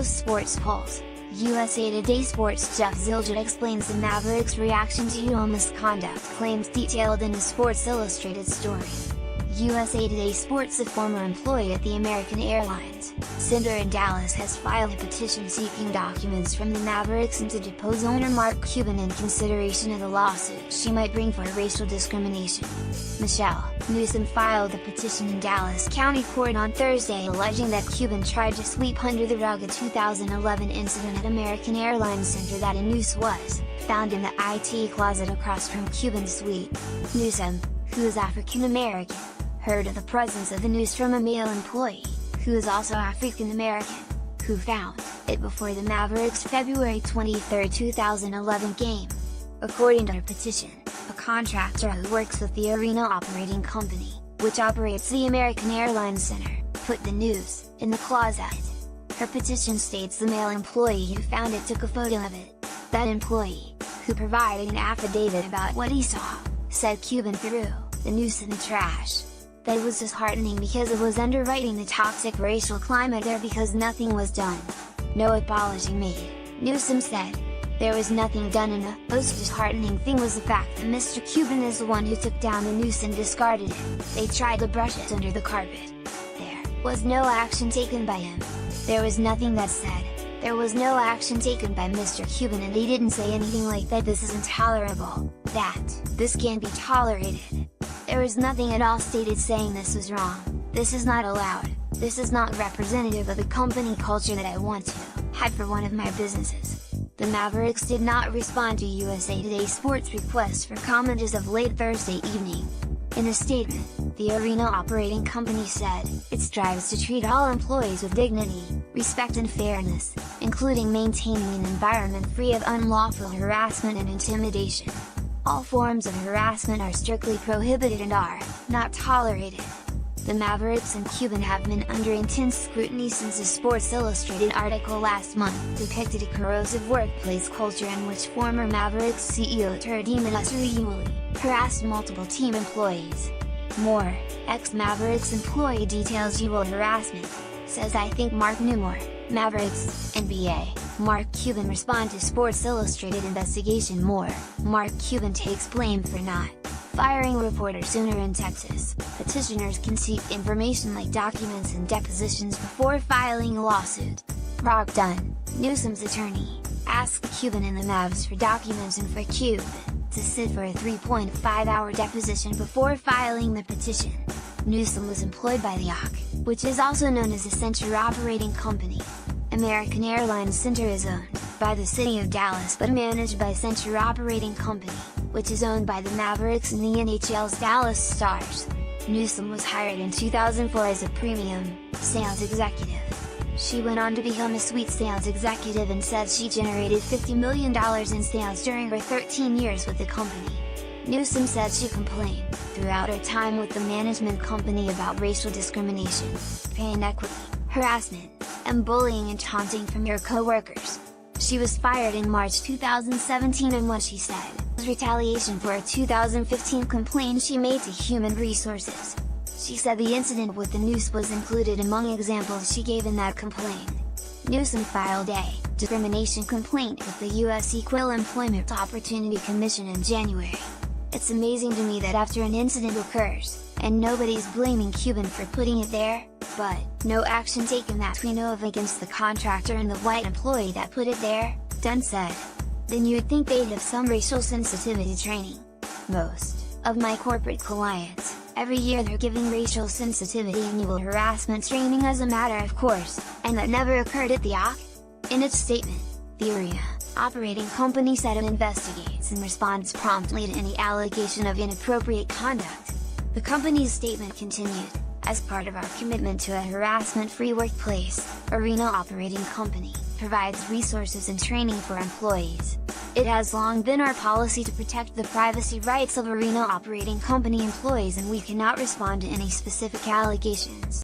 post-sports polls. USA Today Sports' Jeff Zildjian explains the Mavericks' reaction to UO misconduct claims detailed in a Sports Illustrated story. USA Today Sports, a former employee at the American Airlines Center in Dallas, has filed a petition seeking documents from the Mavericks and to depose owner Mark Cuban in consideration of the lawsuit she might bring for racial discrimination. Michelle Newsom filed the petition in Dallas County Court on Thursday, alleging that Cuban tried to sweep under the rug a 2011 incident at American Airlines Center that a noose was found in the IT closet across from Cuban's suite. Newsom, who is African American, heard of the presence of the noose from a male employee, who is also African American, who found it before the Mavericks' February 23, 2011 game. According to her petition, a contractor who works with the arena operating company, which operates the American Airlines Center, put the noose in the closet. Her petition states the male employee who found it took a photo of it. That employee, who provided an affidavit about what he saw, said Cuban threw the noose in the trash. That it was disheartening because it was underwriting the toxic racial climate there because nothing was done. No apology made, Newsom said. There was nothing done, and the most disheartening thing was the fact that Mr. Cuban is the one who took down the noose and discarded it. They tried to brush it under the carpet. There was no action taken by him. There was nothing that said, there was no action taken by Mr. Cuban, and they didn't say anything like that this is intolerable, that this can't be tolerated. There was nothing at all stated saying this was wrong, this is not allowed, this is not representative of the company culture that I want to have for one of my businesses. The Mavericks did not respond to USA Today Sports' request for comment as of late Thursday evening. In a statement, the arena operating company said, it strives to treat all employees with dignity, respect and fairness, including maintaining an environment free of unlawful harassment and intimidation. All forms of harassment are strictly prohibited and are not tolerated. The Mavericks and Cuban have been under intense scrutiny since a Sports Illustrated article last month depicted a corrosive workplace culture in which former Mavericks CEO Terdima harassed multiple team employees. More, ex-Mavericks employee details UO harassment, says I think Mark Newmore, Mavericks, NBA. Mark Cuban respond to Sports Illustrated investigation. More, Mark Cuban takes blame for not firing reporter sooner in Texas. Petitioners can seek information like documents and depositions before filing a lawsuit. Brock Dunn, Newsom's attorney, asked Cuban and the Mavs for documents and for Cuban to sit for a 3.5-hour deposition before filing the petition. Newsom was employed by the AC, which is also known as the Center Operating Company. American Airlines Center is owned by the city of Dallas but managed by Center Operating Company, which is owned by the Mavericks and the NHL's Dallas Stars. Newsom was hired in 2004 as a premium sales executive. She went on to become a suite sales executive and said she generated $50 million in sales during her 13 years with the company. Newsom said she complained throughout her time with the management company about racial discrimination, pay inequity, harassment, and bullying and taunting from her co-workers. She was fired in March 2017 in what she said was retaliation for a 2015 complaint she made to Human Resources. She said the incident with the noose was included among examples she gave in that complaint. Newsom filed a discrimination complaint with the U.S. Equal Employment Opportunity Commission in January. It's amazing to me that after an incident occurs, and nobody's blaming Cuban for putting it there, but no action taken that we know of against the contractor and the white employee that put it there, Dunn said. Then you'd think they'd have some racial sensitivity training. Most of my corporate clients, every year they're giving racial sensitivity annual harassment training as a matter of course, and that never occurred at the AC. In its statement, the arena operating company said it investigates and responds promptly to any allegation of inappropriate conduct. The company's statement continued, as part of our commitment to a harassment-free workplace, Arena Operating Company provides resources and training for employees. It has long been our policy to protect the privacy rights of Arena Operating Company employees, and we cannot respond to any specific allegations.